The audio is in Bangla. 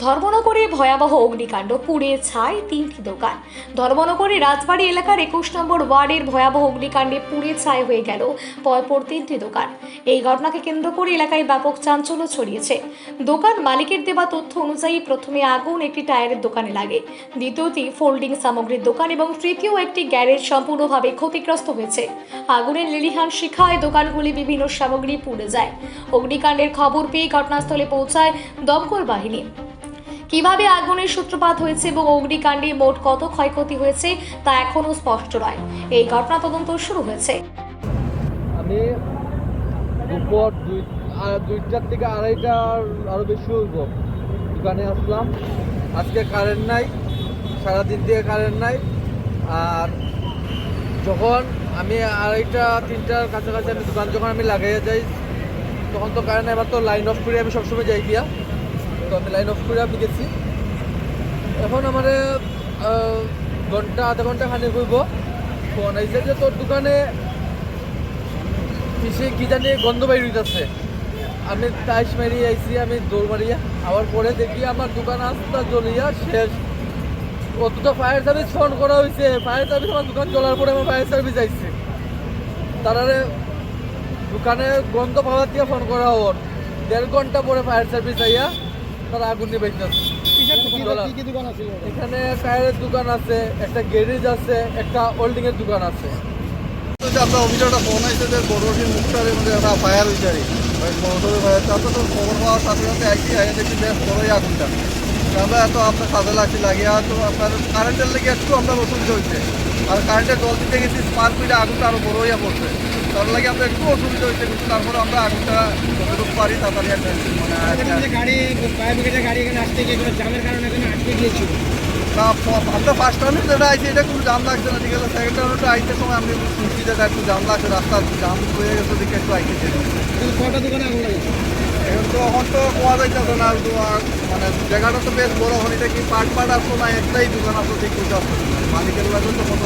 ধর্মনগরে ভয়াবহ অগ্নিকাণ্ড, পুড়ে ছাই 3টি দোকান। ধর্মনগরে রাজবাড়ী এলাকার 21 নম্বর ওয়ার্ডের ভয়াবহ অগ্নিকাণ্ডে পুড়ে ছাই হয়ে গেল পরপর 3টি দোকান। এই ঘটনাকে কেন্দ্র করে এলাকায় ব্যাপক চাঞ্চল্য ছড়িয়েছে। দোকান মালিকের দেওয়া তথ্য অনুযায়ী প্রথমে আগুন একটি টায়ারের দোকানে লাগে, দ্বিতীয়টি ফোল্ডিং সামগ্রীর দোকান এবং তৃতীয় একটি গ্যারেজ সম্পূর্ণভাবে ক্ষতিগ্রস্ত হয়েছে। আগুনের লেলিহান শিখায় দোকানগুলি বিভিন্ন সামগ্রী পুড়ে যায়। অগ্নিকাণ্ডের খবর পেয়ে ঘটনাস্থলে পৌঁছায় দমকল বাহিনী। কিভাবে আগুনের সূত্রপাত হয়েছে এবং অগ্নিকাণ্ডে মোট কত ক্ষয়ক্ষতি হয়েছে তা এখনো স্পষ্ট নয়। এই ঘটনা তদন্ত শুরু হয়েছে। আমি দুপুর দুইটার থেকে আড়াইটার আরও বেশি হইব দোকানে আসলাম। আজকে কারেন্ট নাই, সারাদিন থেকে কারেন্ট নাই। আর যখন আমি আড়াইটা তিনটার কাছাকাছি আমি দোকান যখন আমি লাগাইয়া যাই তখন তো কারেন্ট এবার তো লাইন অফ করে আমি সবসময় যাই গিয়া, তো আমি লাইন অফ করে আমি গেছি। এখন আমার আধা ঘন্টা খানি হইব ফোন আইছে যে তোর দোকানে কিসে কি জানি গন্ধ বাইর হইতেছে। আমি টাইস মারিয়ে আইছি, আমি দৌড় মারিয়া আবার পরে দেখি আমার দোকান আস্তা জ্বলিয়া শেষ। অতটা ফায়ার সার্ভিস ফোন করা হয়েছে, ফায়ার সার্ভিস আমার দোকান জ্বলার পরে আমার ফায়ার সার্ভিস আইছে। তারারে দোকানে গন্ধ পাওয়ার দিয়ে ফোন করা হন, 1.5 ঘন্টা পরে ফায়ার সার্ভিস আইয়া তারা আগুন নিয়ে বাইতেছে। এখানে টায়ারের দোকান আছে, একটা গ্যারেজ আছে, একটা হোল্ডিং এর দোকান আছে। আমরা অভিযোগটা ফোন হয়েছে যে বড়টির মুখটার মধ্যে একটা ফায়ার হয়েছে আর বড় ফায়ার। তারপর তো খবর পাওয়ার সাথে সাথে একই আগে দেখছি বেশ বড়ই আগুনটা। আমরা এত আপনার কাজে লাগছি লাগিয়ে তো আপনার কারেন্টের লেগে একটু আমরা অসুবিধা হয়েছে। আর কারেন্টের জল দিতে গেছি স্পার্ক মিলে আগুনটা আরও বড় হইয়া পড়ছে। তার লাগে আমরা একটু অসুবিধা হয়েছে, কিন্তু তারপরে আমরা আগুনটা যতটুকু পারি তাড়াতাড়ি গাড়ি ফায়ার ব্রিগেডের গাড়ি এখানে আসতে গিয়ে জামের কারণে এখানে আটকে গিয়েছিল। না, আমরা ফার্স্ট টাইমে যেটা আইছি এটা কোনো জাম লাগছে না, ঠিক আছে। সেকেন্ড টাইমটা আইতে সময় আমি শুনছি যে একটু জাম লাগছে, রাস্তার জাম হয়ে গেছে দিকে একটু আইতেছে। কটা দোকানে আগুন লাগছে? এখন তো কোয়া যাইতেছে না, মানে জায়গাটা তো বেশ বড়। এখন এটা কি পাট আসতো না একটাই দোকান আসতো, ঠিক বুঝতে আসতো মালিকের লাগবে তো কত